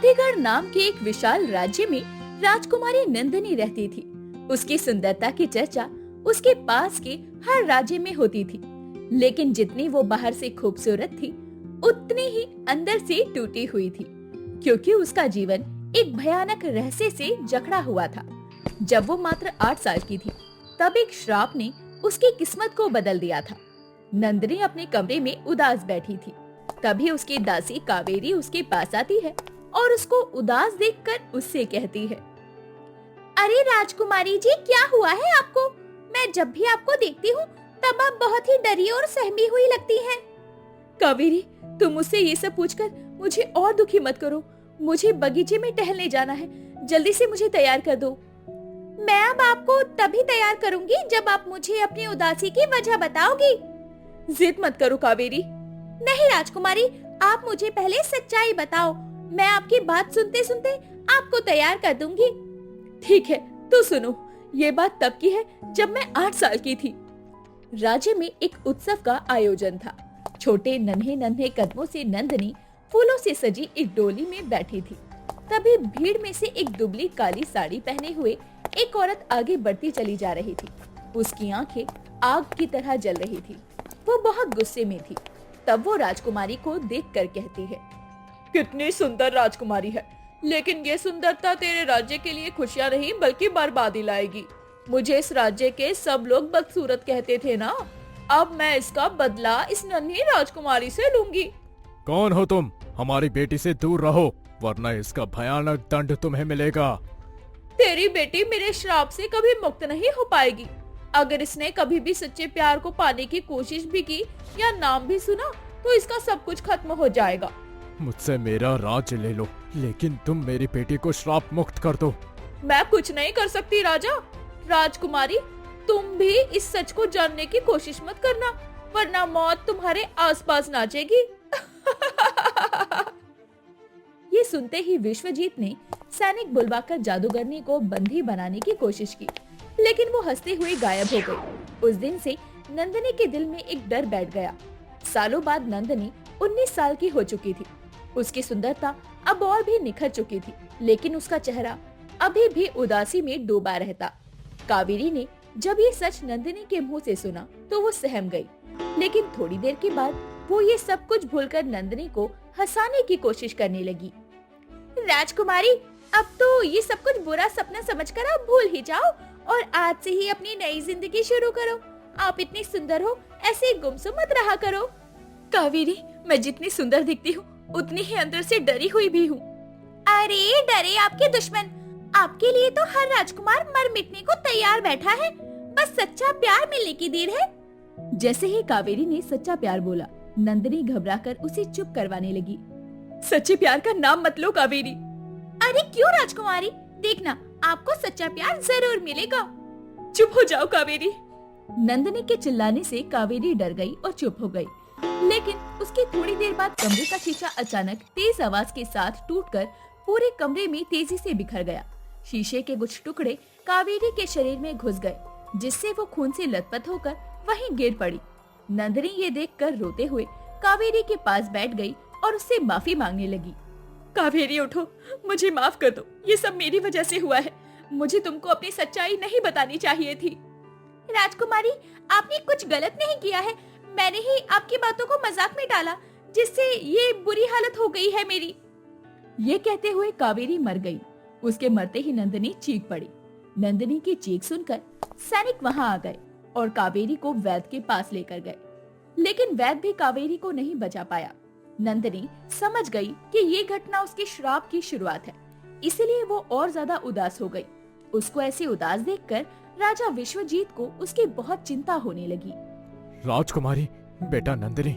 आदिगढ़ नाम के एक विशाल राज्य में राजकुमारी नंदिनी रहती थी। उसकी सुंदरता की चर्चा उसके पास के हर राज्य में होती थी, लेकिन जितनी वो बाहर से खूबसूरत थी, उतनी ही अंदर से टूटी हुई थी, क्योंकि उसका जीवन एक भयानक रहस्य से जकड़ा हुआ था। जब वो मात्र 8 साल की थी, तब एक श्राप ने उसकी किस्मत को बदल दिया था। नंदिनी अपने कमरे में उदास बैठी थी। तभी उसकी दासी कावेरी उसके पास आती है और उसको उदास देखकर उससे कहती है, अरे राजकुमारी जी, क्या हुआ है आपको? मैं जब भी आपको देखती हूँ तब आप बहुत ही डरी और सहमी हुई लगती हैं। कावेरी, तुम मुझसे ये सब पूछकर मुझे और दुखी मत करो। मुझे बगीचे में टहलने जाना है, जल्दी से मुझे तैयार कर दो। मैं अब आपको तभी तैयार करूंगी जब आप मुझे अपनी उदासी की वजह बताओगी। जिद मत करो कावेरी। नहीं राजकुमारी, आप मुझे पहले सच्चाई बताओ। मैं आपकी बात सुनते सुनते आपको तैयार कर दूंगी। ठीक है, तो सुनो। ये बात तब की है जब मैं 8 साल की थी। राज्य में एक उत्सव का आयोजन था। छोटे नन्हे नन्हे कदमों से नंदिनी फूलों से सजी एक डोली में बैठी थी। तभी भीड़ में से एक दुबली काली साड़ी पहने हुए एक औरत आगे बढ़ती चली जा रही थी। उसकी आंखें आग की तरह जल रही थी। वो बहुत गुस्से में थी। तब वो राजकुमारी को देखकर कहती है, कितनी सुंदर राजकुमारी है, लेकिन ये सुंदरता तेरे राज्य के लिए खुशियां नहीं बल्कि बर्बादी लाएगी। मुझे इस राज्य के सब लोग बदसूरत कहते थे ना, अब मैं इसका बदला इस नन्ही राजकुमारी से लूंगी। कौन हो तुम? हमारी बेटी से दूर रहो, वरना इसका भयानक दंड तुम्हें मिलेगा। तेरी बेटी मेरे श्राप से कभी मुक्त नहीं हो पाएगी। अगर इसने कभी भी सच्चे प्यार को पाने की कोशिश भी की या नाम भी सुना, तो इसका सब कुछ खत्म हो जाएगा। मुझसे मेरा राज्य ले लो, लेकिन तुम मेरी बेटी को श्राप मुक्त कर दो। मैं कुछ नहीं कर सकती राजा। राजकुमारी, तुम भी इस सच को जानने की कोशिश मत करना, वरना मौत तुम्हारे आसपास नाचेगी। ये सुनते ही विश्वजीत ने सैनिक बुलवाकर जादूगरनी को बंदी बनाने की कोशिश की, लेकिन वो हंसते हुए गायब हो गई। उस दिन से नंदिनी के दिल में एक डर बैठ गया। सालों बाद नंदिनी 19 साल की हो चुकी थी। उसकी सुंदरता अब और भी निखर चुकी थी, लेकिन उसका चेहरा अभी भी उदासी में डूबा रहता। कावेरी ने जब ये सच नंदिनी के मुंह से सुना तो वो सहम गई, लेकिन थोड़ी देर के बाद वो ये सब कुछ भूलकर नंदिनी को हंसाने की कोशिश करने लगी। राजकुमारी, अब तो ये सब कुछ बुरा सपना समझकर आप भूल ही जाओ और आज से ही अपनी नई जिंदगी शुरू करो। आप इतनी सुंदर हो, ऐसे गुमसुम मत रहा करो। कावेरी, मैं जितनी सुंदर दिखती हूँ, उतनी ही अंदर से डरी हुई भी हूँ। अरे डरे आपके दुश्मन, आपके लिए तो हर राजकुमार मर मिटने को तैयार बैठा है। बस सच्चा प्यार मिलने की देर है। जैसे ही कावेरी ने सच्चा प्यार बोला, नंदिनी घबराकर उसे चुप करवाने लगी। सच्चे प्यार का नाम मत लो कावेरी। अरे क्यों राजकुमारी, देखना आपको सच्चा प्यार जरूर मिलेगा। चुप हो जाओ कावेरी। नंदिनी के चिल्लाने से कावेरी डर गई और चुप हो गई, लेकिन उसकी थोड़ी देर बाद कमरे का शीशा अचानक तेज आवाज के साथ टूटकर पूरे कमरे में तेजी से बिखर गया। शीशे के कुछ टुकड़े कावेरी के शरीर में घुस गए, जिससे वो खून से लथपथ होकर वहीं गिर पड़ी। नंदिनी ये देखकर रोते हुए कावेरी के पास बैठ गई और उससे माफी मांगने लगी। कावेरी उठो, मुझे माफ कर दो। ये सब मेरी वजह से हुआ है। मुझे तुमको अपनी सच्चाई नहीं बतानी चाहिए थी। राजकुमारी, आपने कुछ गलत नहीं किया है। मैंने ही आपकी बातों को मजाक में डाला, जिससे ये बुरी हालत हो गई है मेरी। ये कहते हुए कावेरी मर गई। उसके मरते ही नंदिनी चीख पड़ी। नंदिनी की चीख सुनकर सैनिक वहां आ गए और कावेरी को वैद्य के पास लेकर गए, लेकिन वैद्य भी कावेरी को नहीं बचा पाया। नंदिनी समझ गई कि ये घटना उसके श्राप की शुरुआत है, इसलिए वो और ज्यादा उदास हो गई। उसको ऐसे उदास देखकर राजा विश्वजीत को उसकी बहुत चिंता होने लगी। राजकुमारी, बेटा नंदिनी,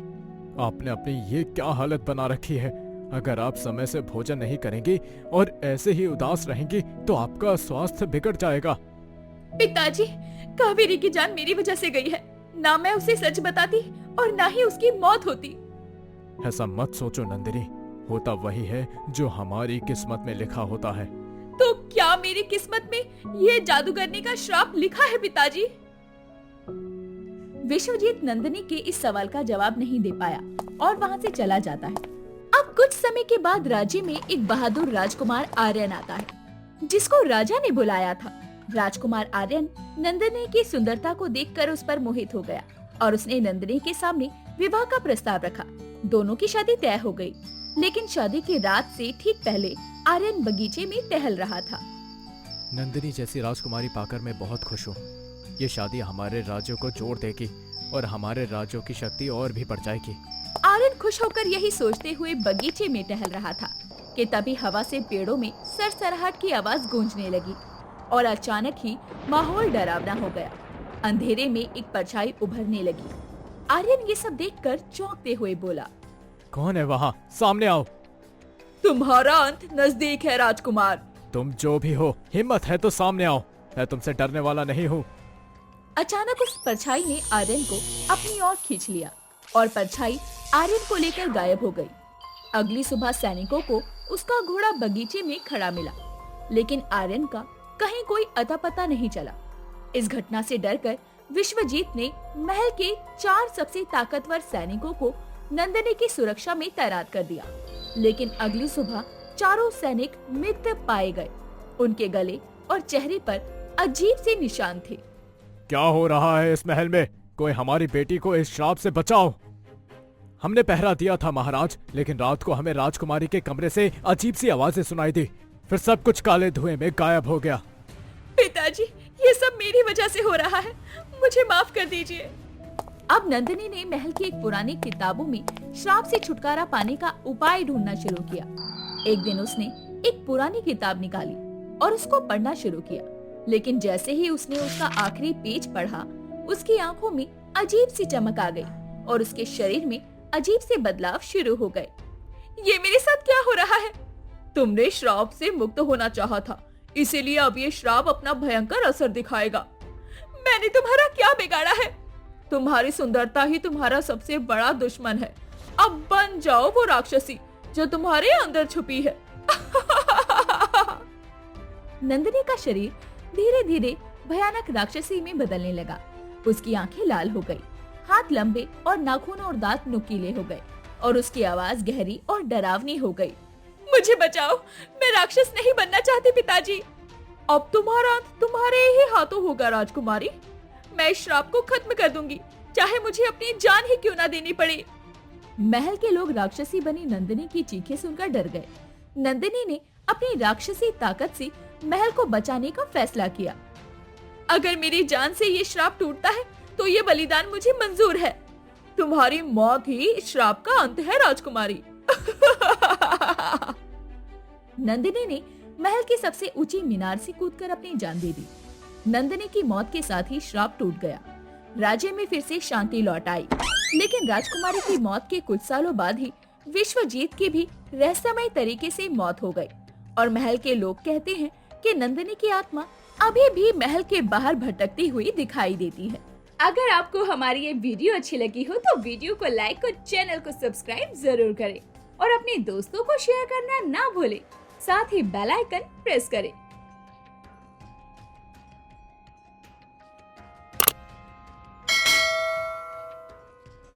आपने अपनी ये क्या हालत बना रखी है? अगर आप समय से भोजन नहीं करेंगी और ऐसे ही उदास रहेंगी तो आपका स्वास्थ्य बिगड़ जाएगा। पिताजी, कावेरी की जान मेरी वजह से गई है। ना मैं उसे सच बताती और ना ही उसकी मौत होती। ऐसा मत सोचो नंदिनी, होता वही है जो हमारी किस्मत में लिखा होता है। तो क्या मेरी किस्मत में ये जादूगरनी का श्राप लिखा है पिताजी? विश्वजीत नंदिनी के इस सवाल का जवाब नहीं दे पाया और वहाँ से चला जाता है। अब कुछ समय के बाद राज्य में एक बहादुर राजकुमार आर्यन आता है, जिसको राजा ने बुलाया था। राजकुमार आर्यन नंदिनी की सुंदरता को देखकर उस पर मोहित हो गया और उसने नंदिनी के सामने विवाह का प्रस्ताव रखा। दोनों की शादी तय हो गई, लेकिन शादी की रात से ठीक पहले आर्यन बगीचे में टहल रहा था। नंदिनी जैसी राजकुमारी पाकर मैं बहुत खुश हूँ। ये शादी हमारे राज्यों को जोड़ देगी और हमारे राज्यों की शक्ति और भी बढ़ जाएगी। आर्यन खुश होकर यही सोचते हुए बगीचे में टहल रहा था कि तभी हवा से पेड़ों में सरसराहट की आवाज गूंजने लगी और अचानक ही माहौल डरावना हो गया। अंधेरे में एक परछाई उभरने लगी। आर्यन ये सब देखकर चौंकते हुए बोला, कौन है वहाँ? सामने आओ। तुम्हारा अंत नजदीक है राजकुमार। तुम जो भी हो, हिम्मत है तो सामने आओ। मैं तुमसे डरने वाला नहीं हूँ। अचानक उस परछाई ने आर्यन को अपनी ओर खींच लिया और परछाई आर्यन को लेकर गायब हो गई। अगली सुबह सैनिकों को उसका घोड़ा बगीचे में खड़ा मिला, लेकिन आर्यन का कहीं कोई अता पता नहीं चला। इस घटना से डरकर विश्वजीत ने महल के 4 सबसे ताकतवर सैनिकों को नंदिनी की सुरक्षा में तैनात कर दिया, लेकिन अगली सुबह चारों सैनिक मृत पाए गए। उनके गले और चेहरे पर अजीब से निशान थे। क्या हो रहा है इस महल में? कोई हमारी बेटी को इस श्राप से बचाओ। हमने पहरा दिया था महाराज, लेकिन रात को हमें राजकुमारी के कमरे से अजीब सी आवाजें सुनाई दी, फिर सब कुछ काले धुएं में गायब हो गया। पिताजी, ये सब मेरी वजह से हो रहा है, मुझे माफ कर दीजिए। अब नंदिनी ने महल की एक पुरानी किताबों में श्राप से छुटकारा पाने का उपाय ढूंढना शुरू किया। एक दिन उसने एक पुरानी किताब निकाली और उसको पढ़ना शुरू किया, लेकिन जैसे ही उसने उसका आखिरी पेज पढ़ा, उसकी आंखों में अजीब सी चमक आ गई और उसके शरीर में अजीब से बदलाव शुरू हो गए। ये मेरे साथ क्या हो रहा है? तुमने श्राप से मुक्त होना चाहा था, इसीलिए अब ये श्राप अपना भयंकर असर दिखाएगा। मैंने तुम्हारा क्या बिगाड़ा है? तुम्हारी सुंदरता ही तुम्हारा सबसे बड़ा दुश्मन है। अब बन जाओ वो राक्षसी जो तुम्हारे अंदर छुपी है। नंदिनी का शरीर धीरे धीरे भयानक राक्षसी में बदलने लगा। उसकी आंखें लाल हो गई, हाथ लंबे और नाखून और दांत नुकीले हो गए और उसकी आवाज गहरी और डरावनी हो गई। मुझे बचाओ, मैं राक्षस नहीं बनना चाहती पिताजी। अब तुम्हारा अंत तुम्हारे ही हाथों होगा राजकुमारी। मैं इस श्राप को खत्म कर दूंगी, चाहे मुझे अपनी जान ही क्यों ना देनी पड़े। महल के लोग राक्षसी बनी नंदिनी की चीखें सुनकर डर गए। नंदिनी ने अपनी राक्षसी ताकत से महल को बचाने का फैसला किया। अगर मेरी जान से ये श्राप टूटता है तो ये बलिदान मुझे मंजूर है। तुम्हारी मौत ही इस श्राप का अंत है राजकुमारी। नंदिनी ने महल की सबसे ऊंची मीनार से कूदकर अपनी जान दे दी। नंदिनी की मौत के साथ ही श्राप टूट गया। राज्य में फिर से शांति लौट आई, लेकिन राजकुमारी की मौत के कुछ सालों बाद ही विश्वजीत की भी रहस्यमय तरीके से मौत हो गई और महल के लोग कहते हैं कि नंदिनी की आत्मा अभी भी महल के बाहर भटकती हुई दिखाई देती है। अगर आपको हमारी ये वीडियो अच्छी लगी हो तो वीडियो को लाइक और चैनल को सब्सक्राइब जरूर करें और अपने दोस्तों को शेयर करना ना भूलें। साथ ही बेल आइकन प्रेस करें